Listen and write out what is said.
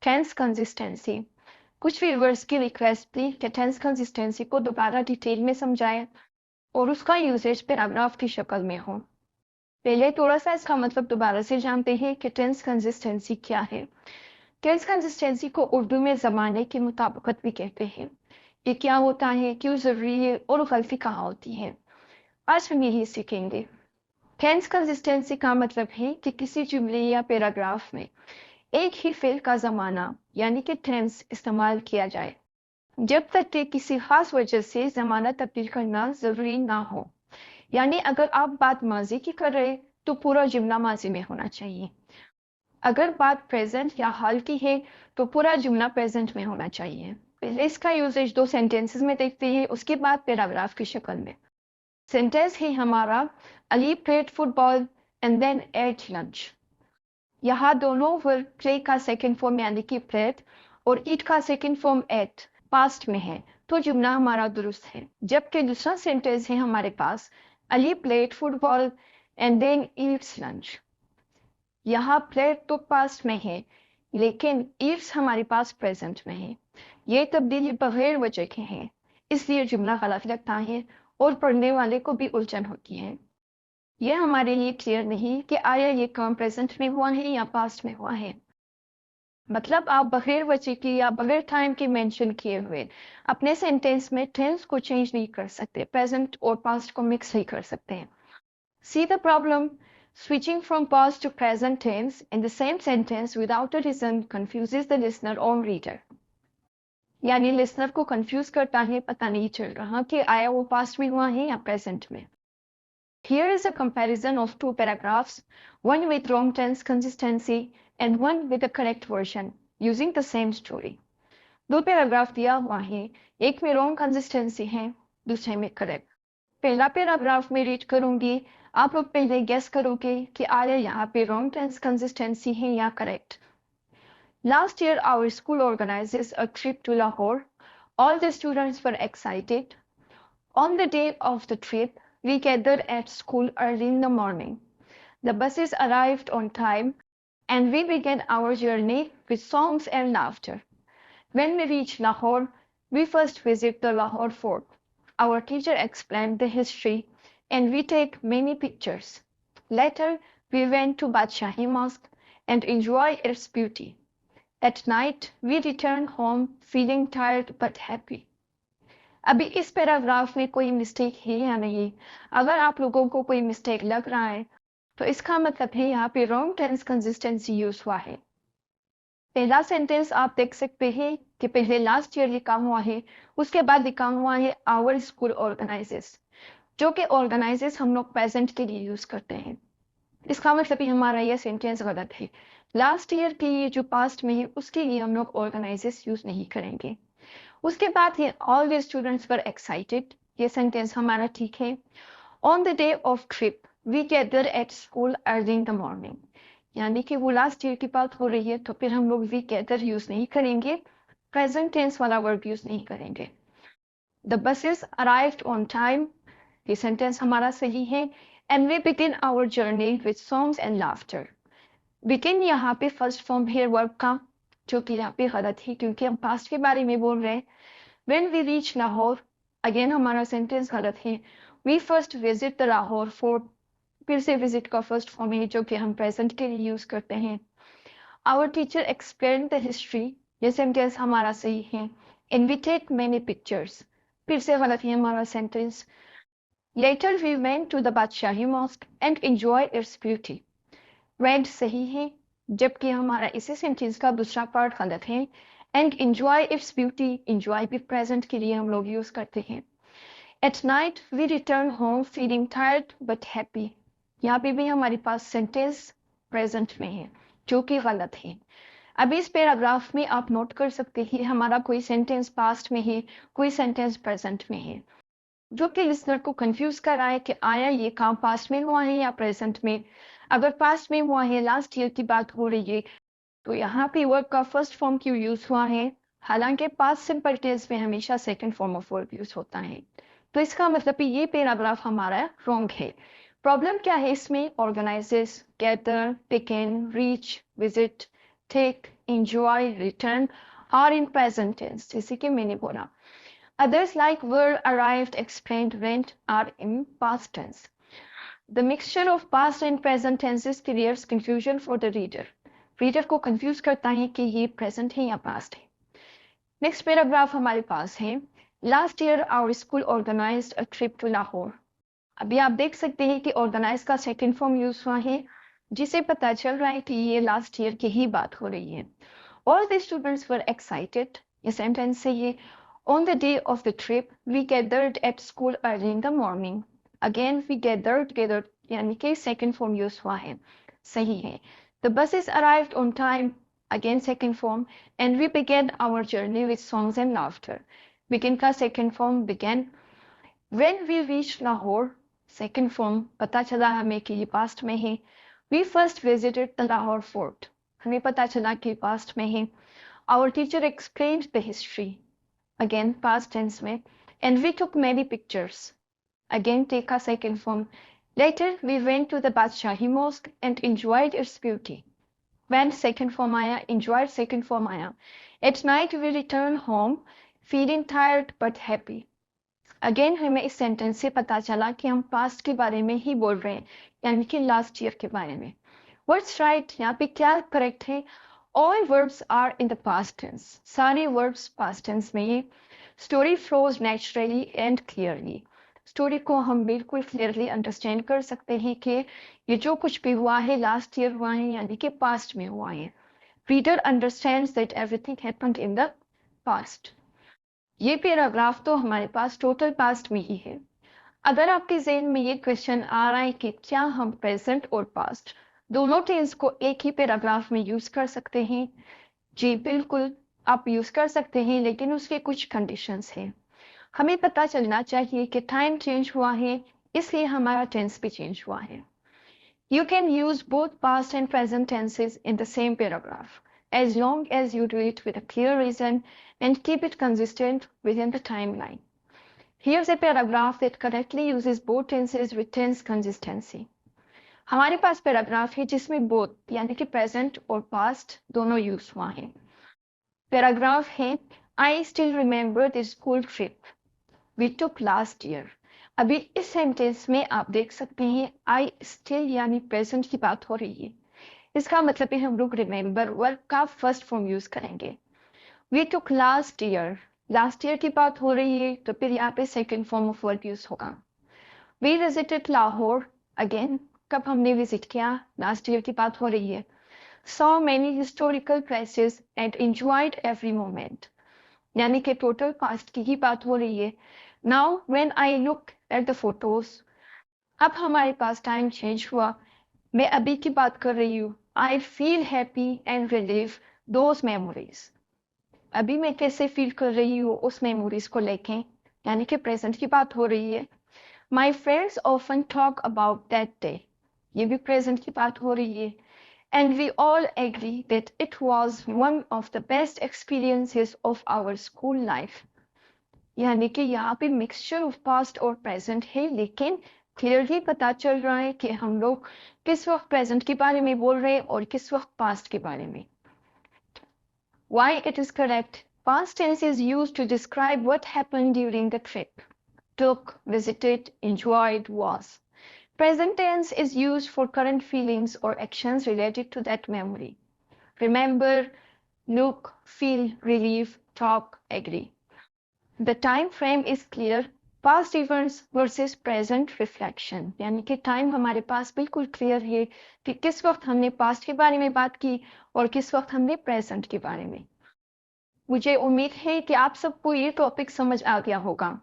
Tense consistency. कुछ viewers की request थी कि टेंस कंसिस्टेंसी को दोबारा डिटेल में समझाएं और उसका यूजेज पैराग्राफ की शक्ल में हो। पहले थोड़ा सा इसका मतलब दोबारा से जानते हैं कि टेंस कंसिस्टेंसी क्या है। टेंस कंसिस्टेंसी को उर्दू में ज़माने की मुताबिकत भी कहते हैं। ये क्या होता है, क्यों ज़रूरी है और गलती कहाँ होती है, आज हम यही सीखेंगे। टेंस कंसिस्टेंसी का मतलब है कि किसी जुमले या पैराग्राफ में एक ही फेल का ज़माना यानी कि टेंस इस्तेमाल किया जाए जब तक कि किसी खास वजह से ज़माना तब्दील करना ज़रूरी ना हो। यानी अगर आप बात माजी की कर रहे तो पूरा जुमला माजी में होना चाहिए। अगर बात प्रेजेंट या हाल की है तो पूरा जुमला प्रेजेंट में होना चाहिए। पहले इसका यूजेज दो सेंटेंसेस में देखते हैं, उसके बाद पैराग्राफ की शक्ल में। सेंटेंस है हमारा, Ali played football and then ate lunch. यहाँ दोनों वर्ब प्ले का सेकंड फॉर्म यानी कि प्लेड और ईट का सेकंड फॉर्म एट पास्ट में है, तो जुमला हमारा दुरुस्त है। जबकि दूसरा सेंटेंस है हमारे पास, Ali played football and then eats lunch. यहाँ प्लेड तो पास्ट में है लेकिन ईट्स हमारे पास प्रेजेंट में है। ये तब्दीली बगैर वजह के हैं, इसलिए जुमला गलत लगता है और पढ़ने वाले को भी उलझन होती है। यह हमारे लिए क्लियर नहीं कि आया ये काम प्रेजेंट में हुआ है या पास्ट में हुआ है। मतलब आप बगैर वजह की या बगैर टाइम के मेंशन किए हुए अपने सेंटेंस में टेंस को चेंज नहीं कर सकते, प्रेजेंट और पास्ट को मिक्स नहीं कर सकते हैं। See the problem? Switching from past to present tense in the same sentence without a reason confuses the listener or reader. यानी लिसनर को कंफ्यूज करता है, पता नहीं चल रहा कि आया वो पास्ट में हुआ है या प्रेजेंट में। Here is a comparison of two paragraphs, one with wrong tense consistency and one with the correct version, using the same story. दो पैराग्राफ दिया हुआ है, एक में wrong consistency है, दूसरे में correct. पहला पैराग्राफ में रीड करूंगी, आप लोग पहले गेस करोगे कि आया यहाँ पे wrong tense consistency है या correct. Last year, our school organizes a trip to Lahore. All the students were excited. On the day of the trip, we gathered at school early in the morning. The buses arrived on time, and we began our journey with songs and laughter. When we reached Lahore, we first visited the Lahore fort. Our teacher explained the history, and we take many pictures. Later, we went to Badshahi Mosque and enjoyed its beauty. At night, we returned home feeling tired but happy. अभी इस paragraph में कोई mistake है या नहीं? अगर आप लोगों को कोई मिस्टेक लग रहा है तो इसका मतलब है यहाँ पे रॉन्ग टेंस कंसिस्टेंसी यूज हुआ है। पहला सेंटेंस आप देख सकते हैं कि पहले लास्ट ईयर लिखा हुआ है, उसके बाद लिखा हुआ है आवर स्कूल ऑर्गेनाइजेस, जो कि ऑर्गेनाइजेस हम लोग प्रेजेंट के लिए यूज करते हैं। इसका मतलब ही हमारा यह सेंटेंस गलत है। लास्ट ईयर के लिए जो पास्ट में है उसके लिए हम लोग ऑर्गेनाइजेस यूज नहीं करेंगे। उसके बाद है all the students were excited, ये सेंटेंस हमारा ठीक है। On the day of trip we gather at school early in the morning, यानी कि वो लास्ट ईयर की बात हो रही है तो फिर हम लोग वी गैदर यूज नहीं करेंगे, प्रेजेंट टेंस वाला वर्ड यूज नहीं करेंगे। The buses arrived on time, ये सेंटेंस हमारा सही है। And we begin our journey with songs and laughter. Begin यहाँ पे फर्स्ट फॉर्म है वर्ब का, जो कि यहाँ पे गलत है क्योंकि हम पास्ट के बारे में बोल रहे हैं। When we reach Lahore, again हमारा सेंटेंस गलत है। We first visit the Lahore fort, फिर से विजिट का फर्स्ट फॉर्म है जो कि हम प्रेजेंट के लिए यूज करते हैं। Our teacher explained the history, ये सेंटेंस हमारा सही है। And we take many pictures, फिर से गलत है हमारा sentence. Later we went to the Badshahi Mosque and enjoyed its beauty. Went सही है, जबकि हमारा इसी सेंटेंस का दूसरा पार्ट गलत है। And enjoy its beauty, enjoy भी प्रेजेंट के लिए हम लोग यूज करते हैं। At night we return home feeling tired but happy, यहाँ पे भी हमारे पास सेंटेंस प्रेजेंट में है जो कि गलत है। अभी इस पैराग्राफ में आप नोट कर सकते हैं हमारा कोई सेंटेंस पास्ट में है, कोई सेंटेंस प्रेजेंट में है, जो कि लिसनर को कंफ्यूज कर रहा है कि आया ये काम पास्ट में हुआ है या प्रेजेंट में। अगर पास्ट में हुआ है, लास्ट ईयर की बात हो रही है, तो यहाँ पे वर्ब का फर्स्ट फॉर्म क्यों यूज हुआ है, हालांकि पास्ट सिंपल टेंस में हमेशा second form of verb use होता है। तो इसका मतलब ये पैराग्राफ हमारा रॉन्ग है। प्रॉब्लम क्या है इसमें? Organises, gather, begin, reach, visit, take, enjoy, return are in present tense, जैसे कि मैंने बोला. Others like were, arrived, explained, went are in past tense. The mixture of past and present tenses creates confusion for the reader. Reader को confuse करता है कि ये present है या past है. Next paragraph हमारे पास है. Last year our school organized a trip to Lahore. अभी आप देख सकते हैं कि organize का second form use हुआ है, जिसे पता चल रहा है कि ये last year की ही बात हो रही है. All the students were excited. ये sentence है ये. On the day of the trip, we gathered at school early in the morning. Again, we gathered यानी कि second form use हुआ है. सही है. The buses arrived on time. Again, second form. And we began our journey with songs and laughter. Begin का second form began. When we reached Lahore, second form, पता चला हमें कि ये past में है. We first visited the Lahore fort. हमें पता चला कि past में है. Our teacher explained the history. Again, past tense में. And we took many pictures. Again, take a second form. Later, we went to the Badshahi Mosque and enjoyed its beauty. When second form आया, enjoyed second form आया. At night, we returned home, feeling tired but happy. Again, हमें इस sentence से पता चला कि हम past के बारे में ही बोल रहे हैं, यानी कि last year के बारे में. What's right? यहाँ पे क्या correct है? All verbs are in the past tense. सारे verbs past tense में है. Story flows naturally and clearly. Story को हम बिल्कुल क्लियरली अंडरस्टैंड कर सकते हैं कि ये जो कुछ भी हुआ है लास्ट ईयर हुआ है यानी कि पास्ट में हुआ है. Reader understands that everything happened in the past. ये पैराग्राफ तो हमारे पास टोटल पास्ट में ही है. अगर आपके ज़हन में ये क्वेश्चन आ रहा है कि क्या हम प्रेजेंट और पास्ट दोनों टेंस को एक ही पैराग्राफ में यूज कर सकते हैं, जी बिल्कुल आप यूज कर सकते हैं, लेकिन उसके कुछ कंडीशंस हैं. हमें पता चलना चाहिए कि टाइम चेंज हुआ है, इसलिए हमारा टेंस भी चेंज हुआ है. You can use both past and present tenses in the same paragraph, as long as you do it with a clear reason and keep it consistent within the timeline. Here's a paragraph that correctly uses both tenses with tense consistency. हमारे पास paragraph है जिसमें both यानी कि present और past दोनों use हुआ है. Paragraph है I still remember the school trip we took last year. अभी इस सेंटेंस में आप देख सकते हैं I still यानी प्रेजेंट की बात हो रही है. इसका मतलब है हम लोग रिमेंबर वर्ब का फर्स्ट फॉर्म यूज करेंगे. We took last year. Last year की बात हो रही है तो फिर यहाँ पे second form of verb use होगा. We visited Lahore. अगेन कब हमने विजिट किया, लास्ट ईयर की बात हो रही है. Saw many historical places and enjoyed every moment. यानी कि टोटल पास्ट की ही बात हो रही है. Now when I look at the photos, अब हमारे पास टाइम चेंज हुआ, मैं अभी की बात कर रही हूँ. I feel happy and relive those memories. अभी मैं कैसे फील कर रही हूँ उस मेमोरीज को लेके, यानी कि प्रेजेंट की बात हो रही है. My friends often talk about that day. ये भी प्रेजेंट की बात हो रही है. And we all agree that it was one of the best experiences of our school life. यानी कि यहाँ पे मिक्सचर ऑफ पास्ट और प्रेजेंट है, लेकिन क्लियरली पता चल रहा है कि हम लोग किस वक्त प्रेजेंट के बारे में बोल रहे हैं और किस वक्त पास्ट के बारे में. Why it is correct? Past tense is used to describe what happened during the trip. Took, visited, enjoyed, was. Present tense is used for current feelings or actions related to that memory. Remember, look, feel, relieve, talk, agree. The time frame is clear. Past events versus present reflection. यानी कि time हमारे पास बिल्कुल clear है कि किस वक्त हमने past के बारे में बात की और किस वक्त हमने प्रेजेंट के बारे में. मुझे उम्मीद है कि आप सबको ये टॉपिक समझ आ गया होगा.